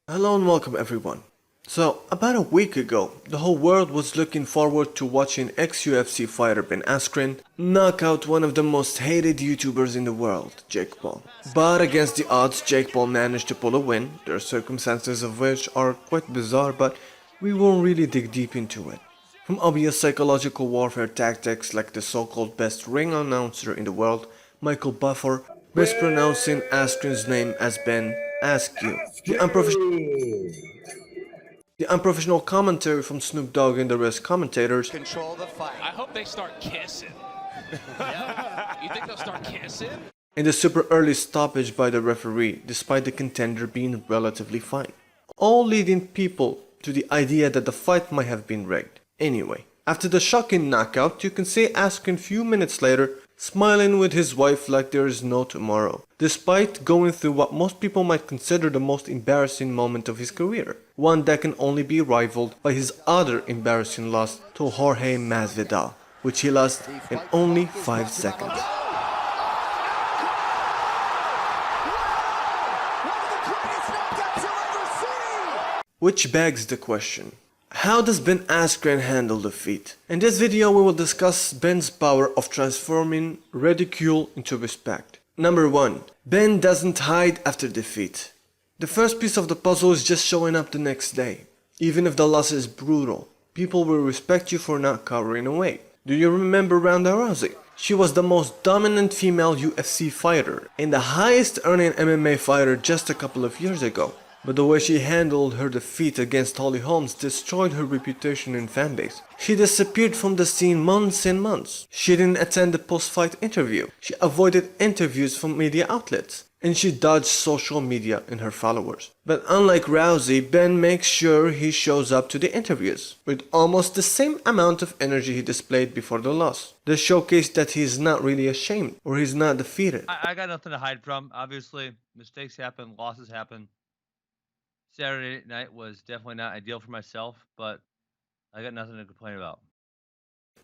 Hello and welcome everyone. So, about a week ago, the whole world was looking forward to watching ex-UFC fighter Ben Askren knock out one of the most hated YouTubers in the world, Jake Paul. But against the odds, Jake Paul managed to pull a win, the circumstances of which are quite bizarre, but we won't really dig deep into it. From obvious psychological warfare tactics like the so-called best ring announcer in the world, Michael Buffer, mispronouncing Askren's name as Ben Askew, the unprofessional commentary from Snoop Dogg and the rest commentators, Control the fight. I hope they start kissing. Yeah. You think they'll start kissing? and the super early stoppage by the referee despite the contender being relatively fine. All leading people to the idea that the fight might have been rigged. Anyway, after the shocking knockout, you can see Askren few minutes later smiling with his wife like there is no tomorrow, despite going through what most people might consider the most embarrassing moment of his career, one that can only be rivaled by his other embarrassing loss to Jorge Masvidal, which he lost in only 5 seconds. Which begs the question, how does Ben Askew handle defeat? In this video we will discuss Ben's power of transforming ridicule into respect. Number 1. Ben doesn't hide after defeat. The first piece of the puzzle is just showing up the next day. Even if the loss is brutal, people will respect you for not cowering away. Do you remember Ronda Rousey? She was the most dominant female UFC fighter and the highest earning MMA fighter just a couple of years ago. But the way she handled her defeat against Holly Holmes destroyed her reputation and fanbase. She disappeared from the scene months and months. She didn't attend the post-fight interview. She avoided interviews from media outlets. And she dodged social media and her followers. But unlike Rousey, Ben makes sure he shows up to the interviews with almost the same amount of energy he displayed before the loss. This showcased that he's not really ashamed or he's not defeated. I got nothing to hide from. Obviously, mistakes happen, losses happen. Saturday night was definitely not ideal for myself, but I got nothing to complain about.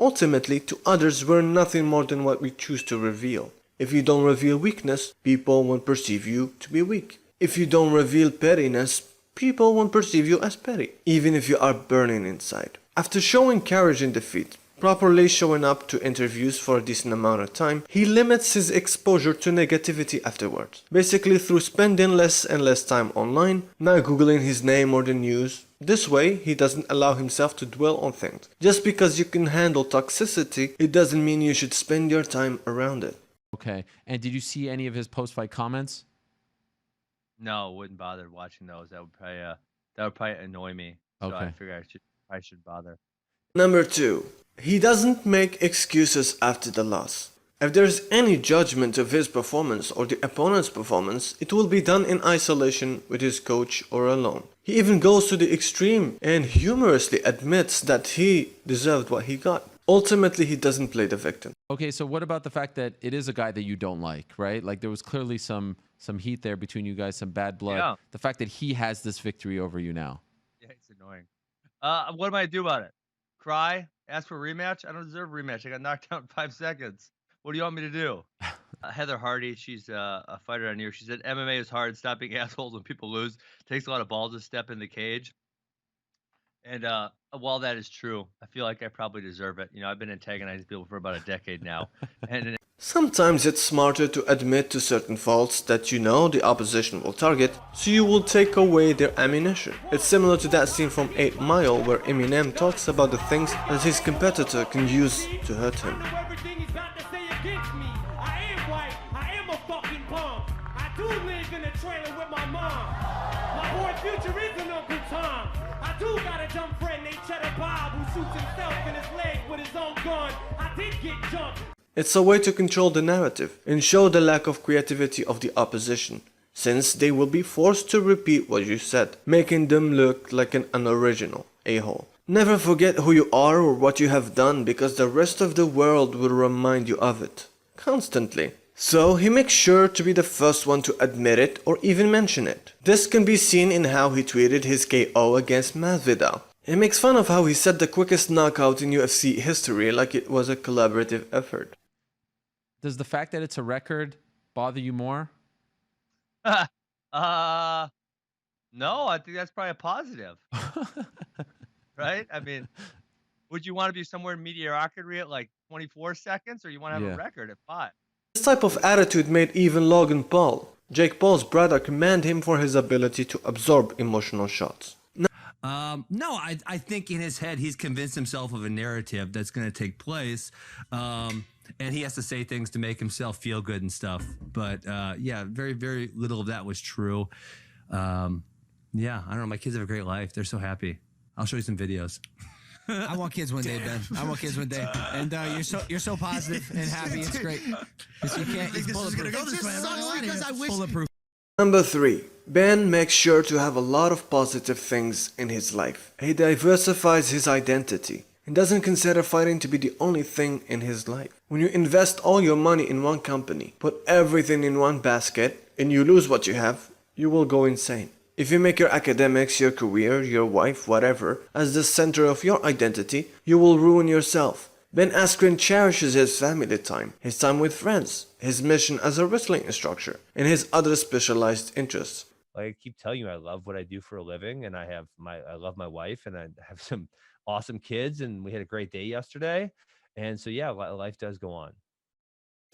Ultimately, to others, we're nothing more than what we choose to reveal. If you don't reveal weakness, people won't perceive you to be weak. If you don't reveal pettiness, people won't perceive you as petty, even if you are burning inside. After showing courage in defeat, properly showing up to interviews for a decent amount of time, he limits his exposure to negativity afterwards. Basically through spending less and less time online, not googling his name or the news. This way, he doesn't allow himself to dwell on things. Just because you can handle toxicity, it doesn't mean you should spend your time around it. Okay, and did you see any of his post-fight comments? No, wouldn't bother watching those. That would probably annoy me. So Okay. I figured I should bother. Number 2. He doesn't make excuses after the loss. If there's any judgment of his performance or the opponent's performance, it will be done in isolation with his coach or alone. He even goes to the extreme and humorously admits that he deserved what he got. Ultimately, he doesn't play the victim. Okay, so what about the fact that it is a guy that you don't like, right? Like there was clearly some heat there between you guys, some bad blood. Yeah. The fact that he has this victory over you now. Yeah, it's annoying. What am I to do about it? Cry? Ask for a rematch? I don't deserve a rematch. I got knocked out in 5 seconds. What do you want me to do? Heather Hardy, she's a fighter on here. She said MMA is hard. Stop being assholes when people lose. Takes a lot of balls to step in the cage. And while that is true, I feel like I probably deserve it. You know, I've been antagonizing people for about a decade now. And Sometimes it's smarter to admit to certain faults that you know the opposition will target, so you will take away their ammunition. It's similar to that scene from 8 Mile where Eminem talks about the things that his competitor can use to hurt him. It's a way to control the narrative and show the lack of creativity of the opposition, since they will be forced to repeat what you said, making them look like an unoriginal a-hole. Never forget who you are or what you have done because the rest of the world will remind you of it, constantly. So he makes sure to be the first one to admit it or even mention it. This can be seen in how he tweeted his KO against Masvidal. He makes fun of how he set the quickest knockout in UFC history like it was a collaborative effort. Does the fact that it's a record bother you more? uh No, I think that's probably a positive, right? I mean, would you want to be somewhere in mediocrity at like 24 seconds, or you want to have a Yeah. record at 5? This type of attitude made even Logan Paul, Jake Paul's brother, commend him for his ability to absorb emotional shots. No, I think in his head he's convinced himself of a narrative that's going to take place, and he has to say things to make himself feel good and stuff. But yeah, very, very little of that was true. Yeah, I don't know. My kids have a great life. They're so happy. I'll show you some videos. I want kids one day, Ben. I want kids one day. And you're so positive and happy. It's great. You can't. It's bulletproof. Bulletproof. Number 3. Ben makes sure to have a lot of positive things in his life. He diversifies his identity and doesn't consider fighting to be the only thing in his life. When you invest all your money in one company, put everything in one basket, and you lose what you have, you will go insane. If you make your academics, your career, your wife, whatever, as the center of your identity, you will ruin yourself. Ben Askren cherishes his family time, his time with friends, his mission as a wrestling instructor, and his other specialized interests. Like I keep telling you, I love what I do for a living, and I love my wife, and I have some awesome kids, and we had a great day yesterday. And so, yeah, life does go on.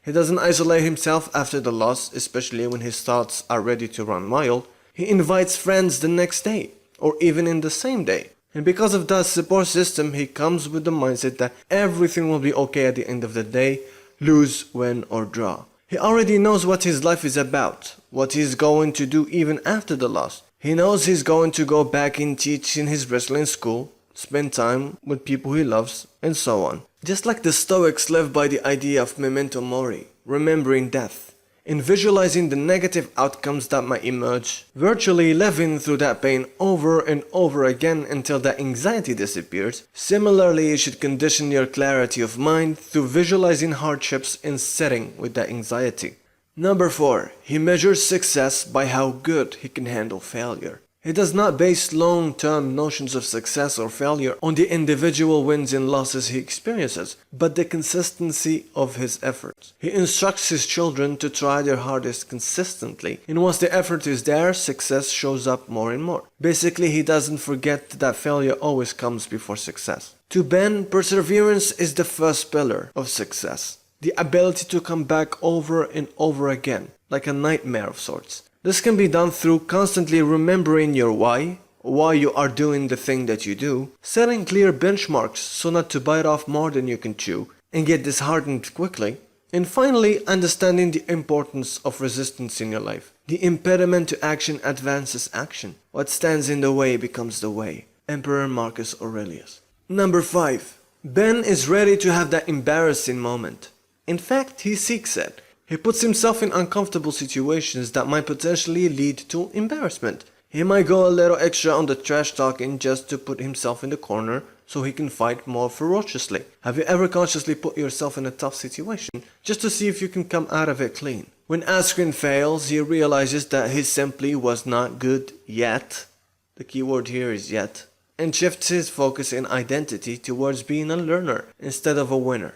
He doesn't isolate himself after the loss, especially when his thoughts are ready to run wild. He invites friends the next day, or even in the same day. And because of that support system, he comes with the mindset that everything will be okay at the end of the day, lose, win, or draw. He already knows what his life is about, what he's going to do even after the loss. He knows he's going to go back and teach in his wrestling school, spend time with people he loves, and so on. Just like the Stoics live by the idea of memento mori, remembering death, and visualizing the negative outcomes that might emerge, virtually living through that pain over and over again until that anxiety disappears. Similarly, you should condition your clarity of mind through visualizing hardships and sitting with that anxiety. Number 4. He measures success by how good he can handle failure. He does not base long-term notions of success or failure on the individual wins and losses he experiences, but the consistency of his efforts. He instructs his children to try their hardest consistently, and once the effort is there, success shows up more and more. Basically, he doesn't forget that failure always comes before success. To Ben, perseverance is the first pillar of success. The ability to come back over and over again, like a nightmare of sorts. This can be done through constantly remembering your why you are doing the thing that you do, setting clear benchmarks so not to bite off more than you can chew and get disheartened quickly, and finally understanding the importance of resistance in your life. The impediment to action advances action. What stands in the way becomes the way. Emperor Marcus Aurelius. Number 5. Ben is ready to have that embarrassing moment. In fact, he seeks it. He puts himself in uncomfortable situations that might potentially lead to embarrassment. He might go a little extra on the trash talking just to put himself in the corner so he can fight more ferociously. Have you ever consciously put yourself in a tough situation just to see if you can come out of it clean? When Askren fails, he realizes that he simply was not good yet. The key word here is yet. And shifts his focus and identity towards being a learner instead of a winner.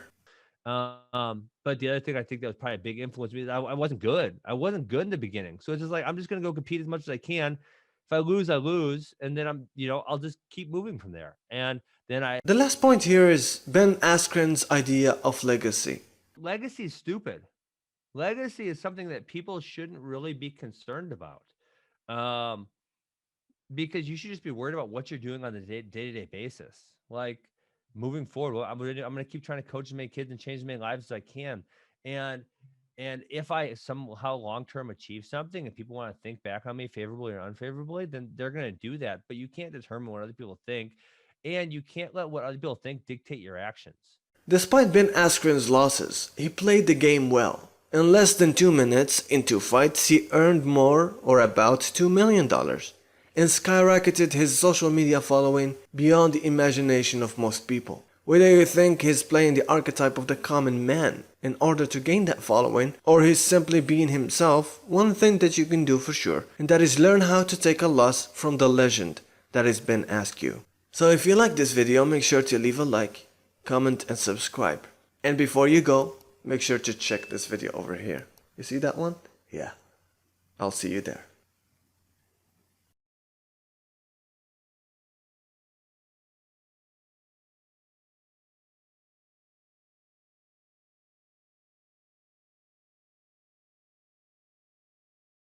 But the other thing I think that was probably a big influence me is I wasn't good. I wasn't good in the beginning. So it's just like, I'm just going to go compete as much as I can. If I lose, I lose. And then I'll just keep moving from there. And then The last point here is Ben Askren's idea of legacy. Legacy is stupid. Legacy is something that people shouldn't really be concerned about. Because you should just be worried about what you're doing on the day-to-day basis. Like, moving forward, well, I'm gonna keep trying to coach as many kids and change as many lives as I can. And if I somehow long-term achieve something and people want to think back on me favorably or unfavorably, then they're gonna do that. But you can't determine what other people think, and you can't let what other people think dictate your actions. Despite Ben Askren's losses, he played the game well. In less than 2 minutes into fights, he earned more, or about $2 million. And skyrocketed his social media following beyond the imagination of most people. Whether you think he's playing the archetype of the common man in order to gain that following, or he's simply being himself, one thing that you can do for sure, and that is learn how to take a loss from the legend that is Ben Askew. So if you like this video, make sure to leave a like, comment, and subscribe. And before you go, make sure to check this video over here. You see that one? Yeah. I'll see you there.